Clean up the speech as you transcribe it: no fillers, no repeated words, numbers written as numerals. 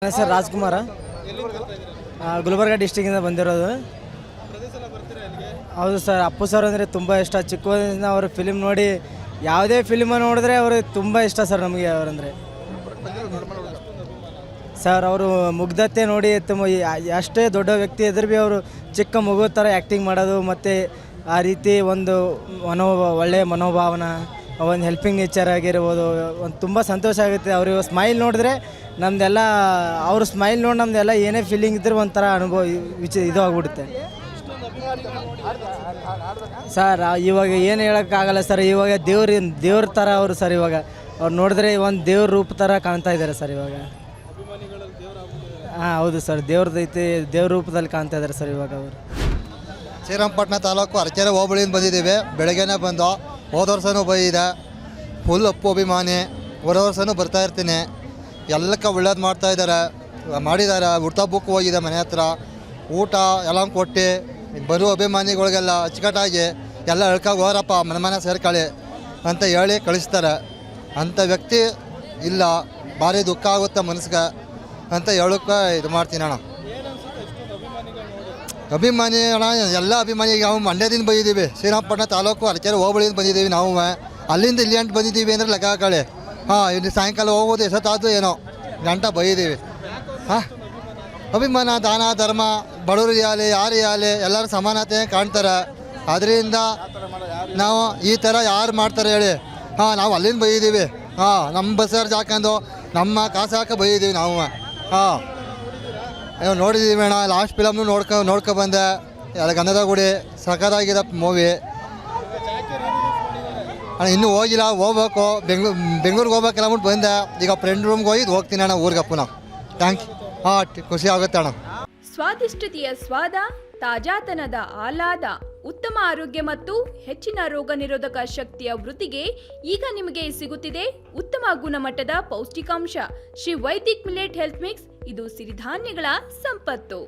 Sir Rajkumar Gulbarga ಡಿಸ್ಟಿಕ್ಕಿಂದ ಬಂದಿರೋದು. ಹೌದು sir, Appu sir ಅಂದರೆ ತುಂಬ ಇಷ್ಟ. ಚಿಕ್ಕ ವಯಸ್ಸಿಂದ ಅವರು ಫಿಲಿಮ್ ನೋಡಿ ಯಾವುದೇ ಫಿಲಿಮ ನೋಡಿದ್ರೆ ಅವರು ತುಂಬ ಇಷ್ಟ ಸರ್ ನಮಗೆ ಅವರಂದರೆ. ಸರ್ ಅವರು ಮುಗ್ಧತೆ ನೋಡಿ ತುಂಬ ಅಷ್ಟೇ ದೊಡ್ಡ ವ್ಯಕ್ತಿ ಎದುರು ಭೀ ಅವರು ಚಿಕ್ಕ ಮಗು ಥರ ಆ್ಯಕ್ಟಿಂಗ್ ಮಾಡೋದು, ಮತ್ತು ಆ ರೀತಿ ಒಂದು ಒಳ್ಳೆಯ ಮನೋಭಾವನ, ಒಂದು ಹೆಲ್ಪಿಂಗ್ ನೇಚರ್ ಆಗಿರ್ಬೋದು. ಒಂದು ತುಂಬ ಸಂತೋಷ ಆಗುತ್ತೆ. ಅವರು ಸ್ಮೈಲ್ ನೋಡಿದ್ರೆ ನಮ್ಮದೆಲ್ಲ, ಅವ್ರ ಸ್ಮೈಲ್ ನೋಡಿ ನಮ್ಮದೆಲ್ಲ ಏನೇ ಫೀಲಿಂಗ್ ಇದ್ದರೆ ಒಂಥರ ಅನುಭವ ಇದು ಆಗಿಬಿಡುತ್ತೆ ಸರ್. ಇವಾಗ ಏನು ಹೇಳೋಕ್ಕಾಗಲ್ಲ ಸರ್. ಇವಾಗ ದೇವ್ರ ಥರ ಅವರು ಸರ್. ಇವಾಗ ಅವ್ರು ನೋಡಿದ್ರೆ ಒಂದು ದೇವ್ರ ರೂಪ ಥರ ಕಾಣ್ತಾ ಇದ್ದಾರೆ ಸರ್ ಇವಾಗ. ಹಾಂ ಹೌದು ಸರ್, ದೇವ್ರದೈತಿ, ದೇವ್ರ ರೂಪದಲ್ಲಿ ಕಾಣ್ತಾ ಇದ್ದಾರೆ ಸರ್ ಇವಾಗ ಅವರು. ಶ್ರೀರಂಗಪಟ್ಟಣ ತಾಲೂಕು ಅರಕೆರೆ ಹೋಬಳಿಯಿಂದ ಬಂದಿದ್ದೀವಿ. ಬೆಳಗ್ಗೆನೇ ಬಂದು ಹೋದ ವರ್ಷವೂ ಬಂದಿದೆ. ಫುಲ್ ಅಪ್ಪು ಅಭಿಮಾನಿ. ಹೊರ ವರ್ಷವೂ ಬರ್ತಾ ಇರ್ತೀನಿ. ಎಲ್ಲಕ್ಕೆ ಒಳ್ಳೇದು ಮಾಡಿದ್ದಾರೆ. ಹುಟ್ಟಹಬ್ಬಕ್ಕೂ ಹೋಗಿದೆ ಮನೆ ಹತ್ರ. ಊಟ ಎಲ್ಲ ಕೊಟ್ಟು ಬರೋ ಅಭಿಮಾನಿಗಳಿಗೆಲ್ಲ ಅಚ್ಚುಕಟ್ಟಾಗಿ ಎಲ್ಲ ಹೇಳ್ಕಾಗಿ ಹೋರಪ್ಪ ಮನೆ ಸೇರ್ಕೊಳ್ಳಿ ಅಂತ ಹೇಳಿ ಕಳಿಸ್ತಾರೆ. ಅಂಥ ವ್ಯಕ್ತಿ ಇಲ್ಲ. ಭಾರಿ ದುಃಖ ಆಗುತ್ತೆ ಮನಸ್ಸಿಗೆ ಅಂತ ಹೇಳೋಕ್ಕೆ ಇದು ಮಾಡ್ತೀನಿ ಅಣ್ಣ. ಅಭಿಮಾನಿ ಅಣ್ಣ, ಎಲ್ಲ ಅಭಿಮಾನಿಗೆ ನಾವು ಮಂಡ್ಯದಿಂದ ಬಂದಿದ್ದೀವಿ. ಶ್ರೀರಂಗಪಟ್ಟಣ ತಾಲೂಕು ಅರಕೆರೆ ಹೋಬಳಿಯಿಂದ ಬಂದಿದ್ದೀವಿ. ನಾವು ಅಲ್ಲಿಂದ ಇಲ್ಲಿ ಅಂಟು ಬಂದಿದ್ದೀವಿ ಅಂದರೆ ಲೆಕ್ಕ ಹಾಕೊಳ್ಳಿ. ಇಲ್ಲಿ ಸಾಯಂಕಾಲ ಹೋಗೋದು ಎಷ್ಟೊತ್ತಾದ್ದು ಏನೋ ಗಂಟ ಬಂದಿದ್ದೀವಿ. ಅಭಿಮಾನ, ದಾನ ಧರ್ಮ, ಬಡವರು ಇರಲಿ ಯಾರು ಇರಲಿ ಎಲ್ಲರೂ ಸಮಾನತೆ ಕಾಣ್ತಾರೆ. ಅದರಿಂದ ನಾವು ಈ ಥರ ಯಾರು ಮಾಡ್ತಾರೆ ಹೇಳಿ. ನಾವು ಅಲ್ಲಿಂದ ಬಂದಿದ್ದೀವಿ. ನಮ್ಮ ಬಸ್ ಚಾರ್ಜ್ ಹಾಕೊಂಡು ನಮ್ಮ ಕಾಸು ಹಾಕಿ ಬಂದಿದ್ದೀವಿ ನಾವು. ನೋಡಿದ್ದೀವಿ ಅಣ್ಣ. ಲಾಸ್ಟ್ ಫಿಲಮ್ನು ನೋಡ್ಕೊ ಬಂದೆ. ಎಲ್ಲ ಗಂಧದ ಗುಡಿ ಸಖತ್ತಾಗಿದೆ ಮೂವಿ ಅಣ್ಣ. ಇನ್ನೂ ಹೋಗಿಲ್ಲ, ಹೋಗ್ಬೇಕು. ಬೆಂಗಳೂರಿಗೆ ಹೋಗ್ಬೇಕಲ್ಲ ಅಂದ್ಬಿಟ್ಟು ಬಂದೆ. ಈಗ ಫ್ರೆಂಡ್ ರೂಮ್ಗೆ ಹೋಗ್ತೀನಿ ಅಣ್ಣ ಊರಿಗೆ ಪುನಃ. Thank you. ಖುಷಿ ಆಗುತ್ತೆ ಅಣ್ಣ. ಸ್ವಾದಿಷ್ಟತೆಯ ಸ್ವಾದ, ತಾಜಾತನದ ಆಹ್ಲಾದ, ಉತ್ತಮ ಆರೋಗ್ಯ ಮತ್ತು ಹೆಚ್ಚಿನ ರೋಗ ನಿರೋಧಕ ಶಕ್ತಿಯ ವೃದ್ಧಿಗೆ ಈಗ ನಿಮಗೆ ಸಿಗುತ್ತಿದೆ ಉತ್ತಮ ಗುಣಮಟ್ಟದ ಪೌಷ್ಟಿಕಾಂಶ Shri Vaidik millet health mix. ಇದು ಸಿರಿಧಾನ್ಯಗಳ ಸಂಪತ್ತು.